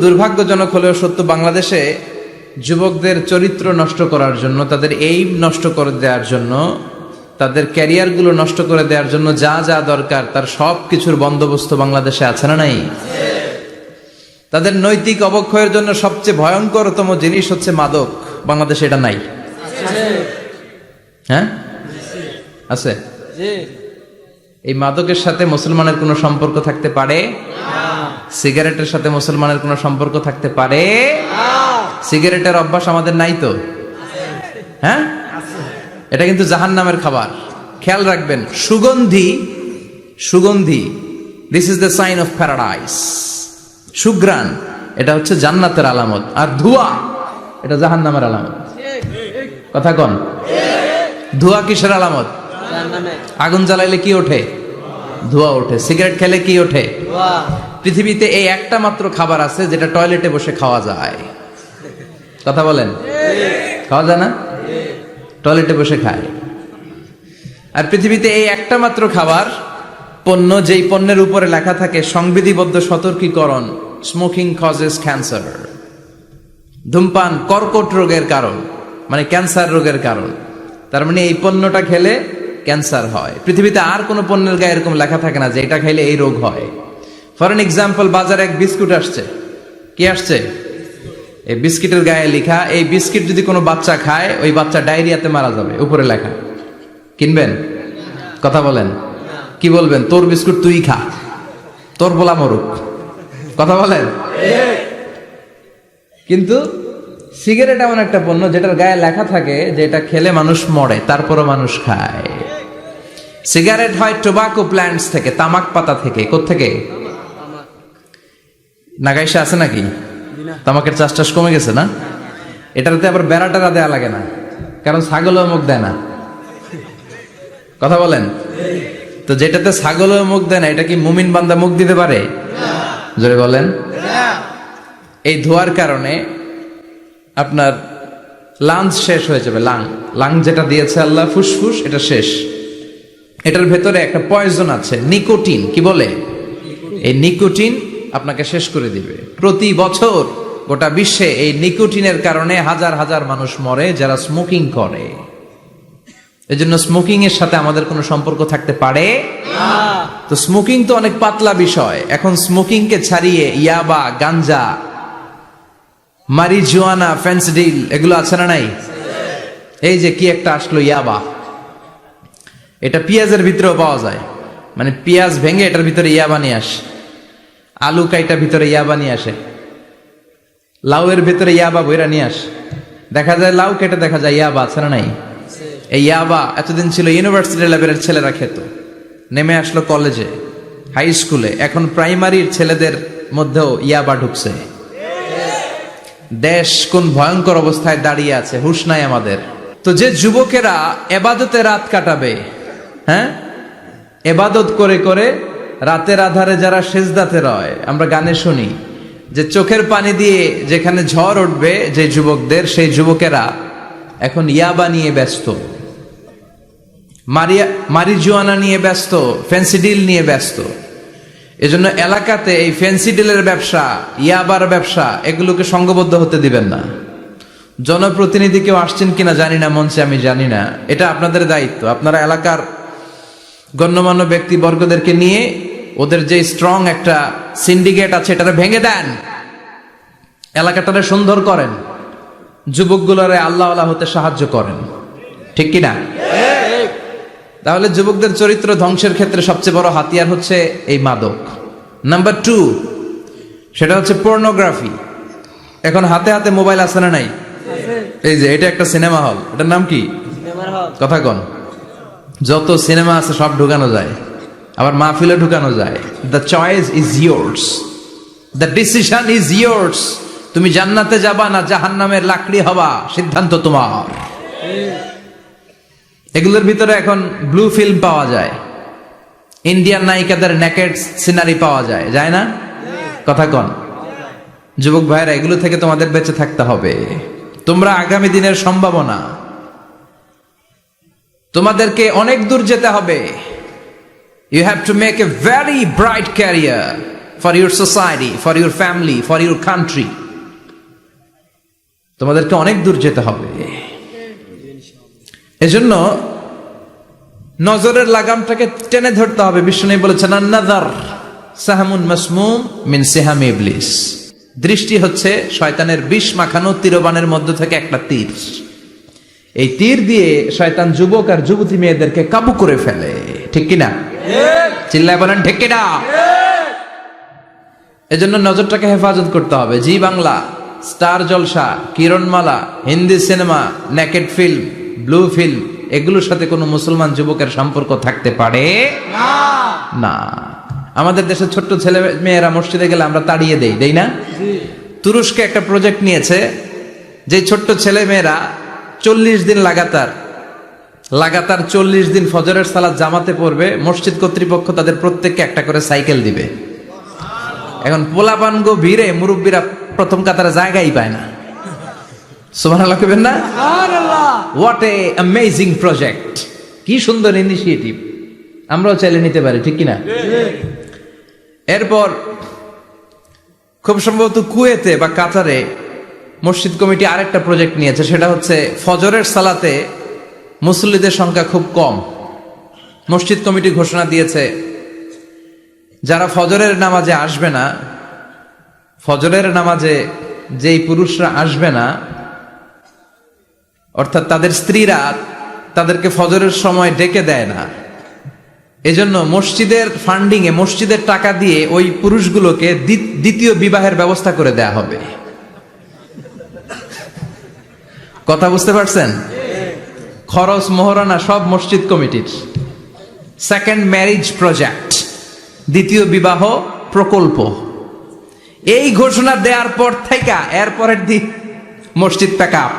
দুর্ভাগ্যজনক হলেও সত্য, বাংলাদেশে যুবকদের চরিত্র নষ্ট করার জন্য, তাদের এইম নষ্ট করে দেওয়ার জন্য, তাদের ক্যারিয়ারগুলো নষ্ট করে দেওয়ার জন্য যা যা দরকার তার সব কিছুর বন্দোবস্ত বাংলাদেশে আছে না নাই? তাদের নৈতিক অবক্ষয়ের জন্য সবচেয়ে ভয়ঙ্করতম জিনিস হচ্ছে মাদক। বাংলাদেশে এটা নাই? হ্যাঁ, আছে। এই মাদকের সাথে মুসলমানের কোনো সম্পর্ক থাকতে পারে? সিগারেটের সাথে মুসলমানের কোনো সম্পর্ক থাকতে পারে? সিগারেটের অভ্যাস আমাদের নাই তো? হ্যাঁ, এটা কিন্তু জাহান্নামের খাবার। খেয়াল রাখবেন, সুগন্ধি, সুগন্ধি, this is the sign of paradise. সুঘ্রাণ, এটা হচ্ছে জান্নাতের আলামত। আর ধোঁয়া, এটা জাহান্নামের আলামত। কথা কন, ধোঁয়া কিসের আলামত? আগুন জ্বালাইলে কি ওঠে? ধোঁয়া ওঠে। সিগারেট খেলে কি ওঠে? পৃথিবীতে এই একটা মাত্র খাবার আছে যেটা টয়লেটে বসে খাওয়া যায়। কথা বলেন, খাওয়া যায় না? টয়লেটে বসে খায়। আর পৃথিবীতে এই একটা মাত্র খাবার, পণ্য, যেই পণ্যের উপরে লেখা থাকে সংবিধিবদ্ধ সতর্কীকরণ, স্মোকিং কজেস ক্যান্সার, ধূমপান কর্কট রোগের কারণ, মানে ক্যান্সার রোগের কারণ। তার মানে এই পণ্যটা খেলে ক্যান্সার হয়। পৃথিবীতে আর কোনো পণ্যের গায়ে এরকম লেখা থাকে না যে এটা খাইলে এই রোগ হয়। ফর এন এক্সাম্পল, বাজারে এক বিস্কুট আসছে। কি আসছে? এই বিস্কিটের গায়ে লেখা, এই বিস্কিট যদি কোনো বাচ্চা খায় ওই বাচ্চা ডায়রিয়াতে মারা যাবে, উপরে লেখা। কিনবেন? কথা বলেন, কি বলবেন? তোর বিস্কুট তুই খা, তোর বলা মরুক। কথা বলেন। কিন্তু সিগারেট এমন একটা পণ্য যেটার গায়ে লেখা থাকে যে এটা খেলে মানুষ মরে, তারপরও মানুষ খায়। সিগারেট হয় টোবাকো প্ল্যান্টস থেকে, তামাক পাতা থেকে। কোত্থেকে? নাগাইশা আছে নাকি? তামাকের চাষ টাস কমে গেছে না? এটাতে আবার বেড়া টেরা দেয়া লাগে না, কারণ ছাগলও মুখ দেয় না। কথা বলেন। তো যেটাতে ছাগলও মুখ দেয় না, এটা কি মুমিন বান্দা মুখ দিতে পারে? জোরে বলেন। এই ধোয়ার কারণে আপনার লাংস শেষ হয়ে যাবে। লাং যেটা দিয়েছে আল্লাহ, ফুসফুস, এটা শেষ। এটার ভেতরে একটা পয়জন আছে, নিকোটিন। কি বলে? এই নিকোটিন আপনাকে শেষ করে দিবে। প্রতি বছর গোটা বিশ্বে এই নিকোটিনের কারণে হাজার হাজার মানুষ মরে যারা স্মোকিং করে। এজন্য স্মোকিং এর সাথে আমাদের কোনো সম্পর্ক থাকতে পারে না। তো স্মোকিং তো অনেক পাতলা বিষয়। এখন স্মোকিং কে ছাড়িয়ে ইয়াবা, গাঞ্জা, মারিজুয়ানা, ফেন্সিডিল, এগুলো আছে না নাই? এই যে কি একটা আসলো, ইয়াবা। এটা পেঁয়াজের ভিতরেও পাওয়া যায়। মানে পেঁয়াজ ভেঙে এটার ভিতরে ইয়াবা নিয়ে আসে, আলু কাইটা ভিতরে ইয়াবা নিয়ে আসে, লাউয়ের ভিতরে ইয়াবা বইরা নিয়ে আসে। দেখা যায় লাউ কেটে দেখা যায় ইয়াবা, আছে না নাই? এই ইয়াবা এতদিন ছিল ইউনিভার্সিটি লেভেলের ছেলেরা খেত, নেমে আসলো কলেজে, হাই স্কুলে, এখন প্রাইমারির ছেলেদের মধ্যেও ইয়াবা ঢুকছে। দেশ কোন ভয়ঙ্কর অবস্থায় দাঁড়িয়ে আছে, হুঁশ নাই আমাদের। তো যে যুবকেরা এবাদতে রাত কাটাবে, হ্যাঁ, এবাদত করে করে রাতের আধারে যারা সেজদাতে রয়, আমরা গানে শুনি যে চোখের পানি দিয়ে যেখানে ঝড় উঠবে যে যুবকদের, সেই যুবকেরা এখন ইয়াবা নিয়ে ব্যস্ত, মারিজুয়ানা নিয়ে ব্যস্ত, ফেন্সিডিল নিয়ে ব্যস্ত। এজন্য এলাকাতে এই ফেন্সিডিলের ব্যবসা, ইয়াবার ব্যবসা, এগুলোকে সংঘবদ্ধ হতে দিবেন না। জনপ্রতিনিধি কেউ আসছেন কিনা জানি না মঞ্চে, আমি জানি না, এটা আপনাদের দায়িত্ব। আপনারা এলাকার গণ্যমান্য ব্যক্তিবর্গদেরকে নিয়ে ওদের যে স্ট্রং একটা সিন্ডিকেট আছে এটাকে ভেঙে দেন, এলাকাটাকে সুন্দর করেন, যুবকগুলোরে আল্লাহ আল্লাহ হতে সাহায্য করেন। ঠিক কিনা? তাহলে যুবকদের চরিত্র ধ্বংসের ক্ষেত্রে সবচেয়ে বড় হাতিয়ার হচ্ছে এই মাদক। নাম্বার 2, সেটা হচ্ছে পর্নোগ্রাফি। এখন হাতে হাতে মোবাইল আছে না নাই? এই যে এটা একটা সিনেমা হল, এটার নাম কি? কথা কন। যত সিনেমা আছে সব ঢুকানো যায়, আবার মাহফিলে ঢুকানো যায়। The choice is yours, the decision is yours. তুমি জান্নাতে যাবা না জাহান্নামের লাকড়ি হবা, সিদ্ধান্ত তোমার। এগুলোর ভিতরে এখন ব্লু ফিল্ম পাওয়া যায়, ইন্ডিয়ান নায়িকাদের নেকেড সিনারি পাওয়া যায়, যায় না? কথা কন। যুবক ভাইরা, এগুলো থেকে তোমাদের বেঁচে থাকতে হবে। তোমরা আগামী দিনের সম্ভাবনা, তোমাদেরকে অনেক দূর যেতে হবে। You have to make a very bright career for your society, for your family, for your country. তোমাদেরকে অনেক দূর যেতে হবে। এজন্য নজরের লাগামটাকে টেনে ধরতে হবে। বিষ্ণু বলেছেন আন-নাযার সাহামুন মাসমুম মিন সিহামি ইবলিস। দৃষ্টি হচ্ছে শয়তানের বিষ মাখানো তীরবানের মধ্য থেকে একটা তীর। এই তীর দিয়ে শয়তান যুবক আর যুবতী মেয়েদেরকে কাবু করে ফেলে, ঠিক কিনা? চিল্লায় বলেন ঠিক কিনা? এজন্য নজরটাকে হেফাজত করতে হবে। Zee Bangla, Star Jalsha, Kiranmala, Hindi cinema, naked film, blue film, এগুলোর সাথে কোনো মুসলমান যুবকের সম্পর্ক থাকতে পারে না। আমাদের দেশের ছোট্ট ছেলে মেয়েরা মসজিদে গেলে আমরা তাড়িয়ে দেই না? তুরস্কে একটা প্রজেক্ট নিয়েছে, যে ছোট্ট ছেলে মেয়েরা 40 দিন লাগাতার 40 দিন ফজরের সালাত জামাতে পড়বে। মসজিদ কর্তৃপক্ষ তাদের প্রত্যেককে একটা করে সাইকেল দিবে। এখন পোলাপানগো ভিড়ে মুরব্বীরা প্রথম কাতারে জায়গাই পায় না। সুবহানাল্লাহ কইবেন না? হোয়াট এ অ্যামেজিং প্রজেক্ট, কি সুন্দর ইনিশিয়েটিভ। আমরাও চাইলে নিতে পারি, ঠিক কিনা? এরপর খুব সম্ভবত কুয়েতে বা কাতারে মসজিদ কমিটি আরেকটা প্রজেক্ট নিয়েছে, সেটা হচ্ছে ফজরের সালাতে মুসল্লিদের সংখ্যা খুব কম। মসজিদ কমিটি ঘোষণা দিয়েছে যারা ফজরের নামাজে আসবে না, ফজরের নামাজে যেই পুরুষরা আসবে না, অর্থাৎ তাদের স্ত্রীরা তাদেরকে ফজরের সময় ডেকে দেয় না, এজন্য মসজিদের ফান্ডিং এ, মসজিদের টাকা দিয়ে ওই পুরুষগুলোকে দ্বিতীয় বিবাহের ব্যবস্থা করে দেয়া হবে। কথা বুঝতে পারছেন? খরচ মোহরানা সব মসজিদ কমিটির। সেকেন্ড ম্যারেজ প্রজেক্ট, দ্বিতীয় বিবাহ প্রকল্প। এই ঘোষণা দেওয়ার পর থেকে এরপরের দিন মসজিদ প্যাক আপ।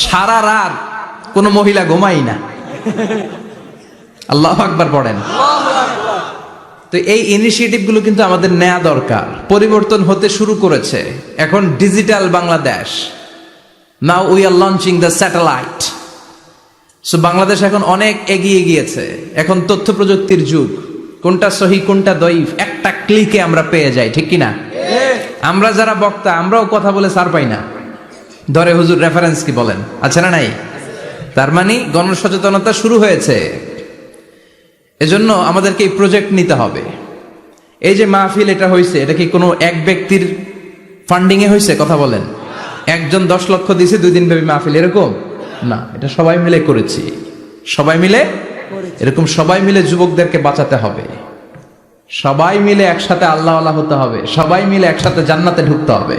সারা রাত কোনো মহিলা ঘুমাই না। আল্লাহু আকবার পড়েন। তো এই ইনিশিয়েটিভ গুলো কিন্তু আমাদের নেওয়া দরকার। পরিবর্তন হতে শুরু করেছে। এখন digital Bangladesh, now we are launching the satellite. So Bangladesh এখন অনেক এগিয়ে গিয়েছে। এখন তথ্য প্রযুক্তির যুগ। কোনটা সহি কোনটা দঈফ একটা ক্লিকে আমরা পেয়ে যাই, ঠিক কিনা? আমরা যারা বক্তা, আমরাও কথা বলে সার পাই না। ধরে হুজুর রেফারেন্স কি বলেন, আছে না নাই? তার মানে গণসচেতনতা শুরু হয়েছে। এজন্য আমাদেরকে এই প্রজেক্ট নিতে হবে। এই যে মাহফিল এটা হয়েছে, এটা কি কোনো এক ব্যক্তির ফান্ডিং এ হয়েছে? কথা বলেন। একজন 10 লক্ষ দিয়েছে 2 দিন ব্যাপী মাহফিল, এরকম না। এটা সবাই মিলে করেছি, সবাই মিলে। এরকম সবাই মিলে যুবকদেরকে বাঁচাতে হবে, সবাই মিলে একসাথে আল্লাহ আল্লাহ হতে হবে, সবাই মিলে একসাথে জান্নাতে ঢুকতে হবে।